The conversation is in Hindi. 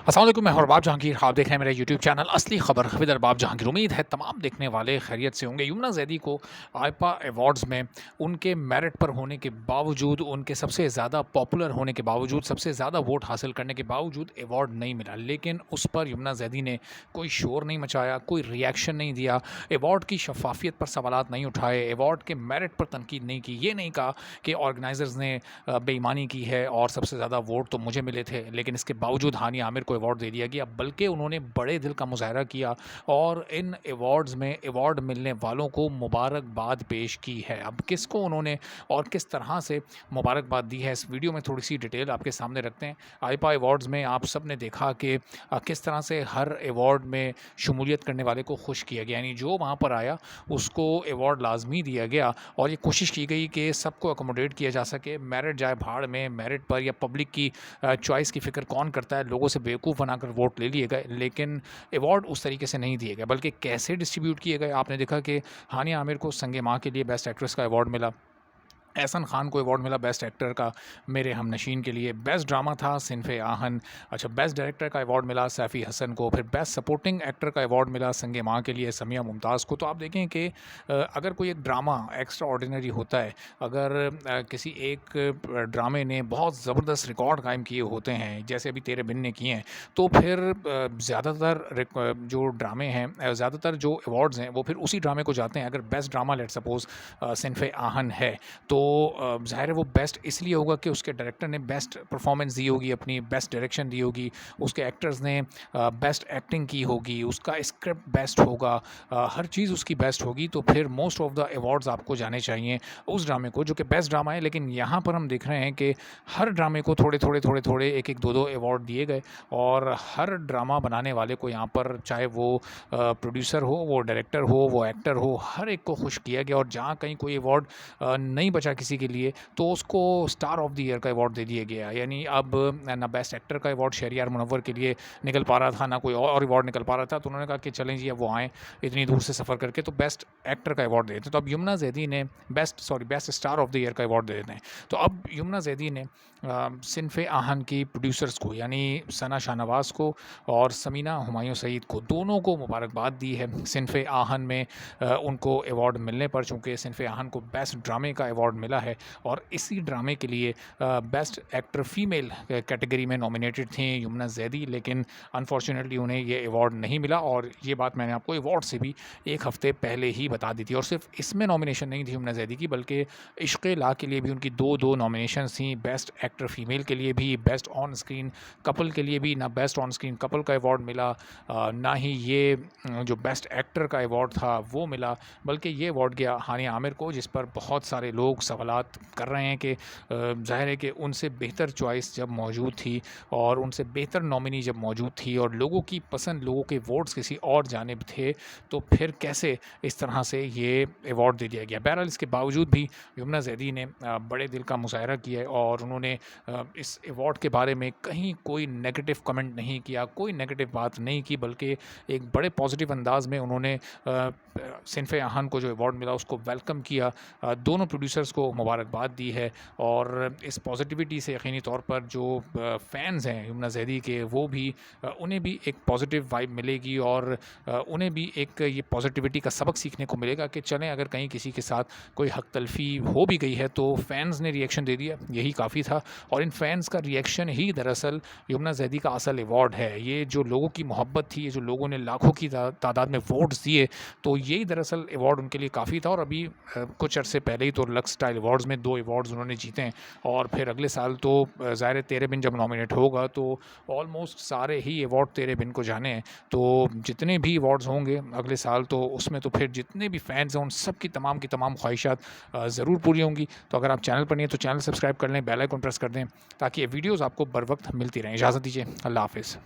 अस्सलाम वालेकुम, मैं हूं अरबाब जहांगीर। आप देख रहे हैं मेरा यूट्यूब चैनल असली खबर विद अरबाब जहांगीर। उम्मीद है तमाम देखने वाले खैरियत से होंगे। यमुना ज़ैदी को आईपा अवार्ड्स में उनके मेरिट पर होने के बावजूद, उनके सबसे ज़्यादा पॉपुलर होने के बावजूद, सबसे ज़्यादा वोट हासिल करने के बावजूद अवार्ड नहीं मिला। लेकिन उस पर यमुना ज़ैदी ने कोई शोर नहीं मचाया, कोई रिएक्शन नहीं दिया, अवार्ड की शफाफियत पर सवालात नहीं उठाए, अवार्ड के मेरिट पर तनकीद नहीं की। ये नहीं कहा कि ऑर्गेनाइजर्स ने बेईमानी की है और सबसे ज़्यादा वोट तो मुझे मिले थे, लेकिन इसके बावजूद हानिया आमिर को अवार्ड दे दिया गया। बल्कि उन्होंने बड़े दिल का मुजाहरा किया और इन अवार्ड्स में अवार्ड मिलने वालों को मुबारकबाद पेश की है। अब किसको उन्होंने और किस तरह से मुबारकबाद दी है, इस वीडियो में थोड़ी सी डिटेल आपके सामने रखते हैं। आईपा अवार्ड्स में आप सब ने देखा कि किस तरह से हर अवार्ड में शमूलियत करने वाले को खुश किया गया, यानी जो वहाँ पर आया उसको अवार्ड लाजमी दिया गया और ये कोशिश की गई कि सबको अकोमोडेट किया जा सके। मेरिट जाए भाड़ में, मेरिट पर या पब्लिक की चॉइस की फ़िक्र कौन करता है, लोगों से बेवकूफ़ बनाकर वोट ले लिए गए। लेकिन अवार्ड उस तरीके से नहीं दिए गए, बल्कि कैसे डिस्ट्रीब्यूट किए गए। आपने देखा कि हानिया आमिर को संगे माँ के लिए बेस्ट एक्ट्रेस का अवार्ड मिला, एहसन खान को अवार्ड मिला बेस्ट एक्टर का मेरे हमनशीन के लिए, बेस्ट ड्रामा था सिनफ़े आहन, अच्छा बेस्ट डायरेक्टर का अवार्ड मिला सैफ़ी हसन को, फिर बेस्ट सपोर्टिंग एक्टर का अवार्ड मिला संगे माँ के लिए समिया मुमताज़ को। तो आप देखें कि अगर कोई एक ड्रामा एक्स्ट्रा ऑर्डिनरी होता है, अगर किसी एक ड्रामे ने बहुत ज़बरदस्त रिकॉर्ड कायम किए होते हैं, जैसे अभी तेरे बिन ने किए हैं, तो फिर ज़्यादातर जो ड्रामे हैं, ज़्यादातर जो अवार्ड्स हैं वो फिर उसी ड्रामे को जाते हैं। अगर बेस्ट ड्रामा लेट सपोज़ सिनफ़े आहन है, तो ज़ाहिर है वो बेस्ट इसलिए होगा कि उसके डायरेक्टर ने बेस्ट परफॉर्मेंस दी होगी, अपनी बेस्ट डायरेक्शन दी होगी, उसके एक्टर्स ने बेस्ट एक्टिंग की होगी, उसका स्क्रिप्ट बेस्ट होगा, हर चीज़ उसकी बेस्ट होगी। तो फिर मोस्ट ऑफ द अवार्ड्स आपको जाने चाहिए उस ड्रामे को जो कि बेस्ट ड्रामा है। लेकिन यहाँ पर हम देख रहे हैं कि हर ड्रामे को थोड़े थोड़े थोड़े थोड़े एक एक दो दो अवार्ड दिए गए और हर ड्रामा बनाने वाले को यहाँ पर, चाहे वो प्रोड्यूसर हो, वो डायरेक्टर हो, वो एक्टर हो, हर एक को खुश किया गया। और जहाँ कहीं कोई अवार्ड नहीं बचा किसी के लिए, तो उसको स्टार ऑफ द ईयर का अवार्ड दे दिया गया। यानी अब ना बेस्ट एक्टर का अवार्ड शहरियार मुनव्वर के लिए निकल पा रहा था, ना कोई और अवार्ड निकल पा रहा था। तो उन्होंने कहा कि चलें जी, अब वो आएँ इतनी दूर से सफ़र करके, तो बेस्ट एक्टर का अवार्ड दे देते हैं। तो अब यमुना ज़ैदी ने best star of the year का अवार्ड दे देते हैं। तो अब यमुना ज़ैदी ने सिनफ़े आहन की प्रोड्यूसर्स को, यानी सना शाहनवाज़ को और समीना हुमायूं सईद को, दोनों को मुबारकबाद दी है सिनफ़े आहन में उनको अवार्ड मिलने पर। चूँकि सिनफ़े आहन को बेस्ट ड्रामे का अवार्ड मिला है और इसी ड्रामे के लिए बेस्ट एक्टर फीमेल कैटेगरी में नॉमिनेटेड थी यमुना ज़ैदी, लेकिन अनफॉर्चुनेटली उन्हें ये अवार्ड नहीं मिला। और ये बात मैंने आपको अवार्ड से भी एक हफ़्ते पहले ही बता दी थी। और सिर्फ इसमें नॉमिनेशन नहीं थी यमुना ज़ैदी की, बल्कि इश्क़ ला के लिए भी उनकी दो नॉमिनेशंस थी, बेस्ट एक्टर फीमेल के लिए भी, बेस्ट ऑन स्क्रीन कपल के लिए भी। ना बेस्ट ऑन स्क्रीन कपल का अवार्ड मिला, ना ही ये जो बेस्ट एक्टर का अवार्ड था वो मिला, बल्कि ये अवार्ड गया हानिया आमिर को, जिस पर बहुत सारे लोग सवालात कर रहे हैं कि ज़ाहिर है कि उनसे बेहतर चॉइस जब मौजूद थी और उनसे बेहतर नॉमिनी जब मौजूद थी और लोगों की पसंद, लोगों के वोट्स किसी और जानिब थे, तो फिर कैसे इस तरह से ये अवार्ड दे दिया गया। बहरहाल इसके बावजूद भी यमुना ज़ैदी ने बड़े दिल का मुज़ाहरा किया और उन्होंने इस अवार्ड के बारे में कहीं कोई नेगेटिव कमेंट नहीं किया, कोई नेगेटिव बात नहीं की, बल्कि एक बड़े पॉजिटिव अंदाज़ में उन्होंने सिनफ़े आहन को जो अवार्ड मिला उसको वेलकम किया, दोनों प्रोड्यूसर्स को मुबारकबाद दी है। और इस पॉजिटिविटी से यकीनी तौर पर जो फ़ैन्स हैं यमुना ज़ैदी के, वो भी उन्हें भी एक पॉजिटिव वाइब मिलेगी और उन्हें भी एक ये पॉजिटिविटी का सबक सीखने को मिलेगा कि चलें, अगर कहीं किसी के साथ कोई हक तलफ़ी हो भी गई है तो फ़ैन्स ने रिएक्शन दे दिया, यही काफ़ी था। और इन फ़ैन्स का रिएक्शन ही दरअसल यमुना ज़ैदी का असल अवार्ड है। ये जो लोगों की मोहब्बत थी, ये जो लोगों ने लाखों की तादाद में वोट्स दिए, तो यही दरअसल अवार्ड उनके लिए काफ़ी था। और अभी कुछ अरसे पहले ही तो लक्स स्टाइल अवार्ड्स में 2 अवार्ड्स उन्होंने जीते हैं और फिर अगले साल तो ज़ाहिर है तेरे बिन जब नॉमिनेट होगा तो ऑलमोस्ट सारे ही अवार्ड तेरे बिन को जाने हैं। तो जितने भी अवार्ड्स होंगे अगले साल, तो उसमें तो फिर जितने भी फ़ैन्स हैं उन सब की तमाम ख्वाहिशात ज़रूर पूरी होंगी। तो अगर आप चैनल पर नहीं हैं तो चैनल सब्सक्राइब कर लें, बेल आइकन प्रेस कर दें ताकि ये वीडियोज़ आपको बर वक्त मिलती रहें। इजाज़त दीजिए, अल्लाह हाफ़िज़।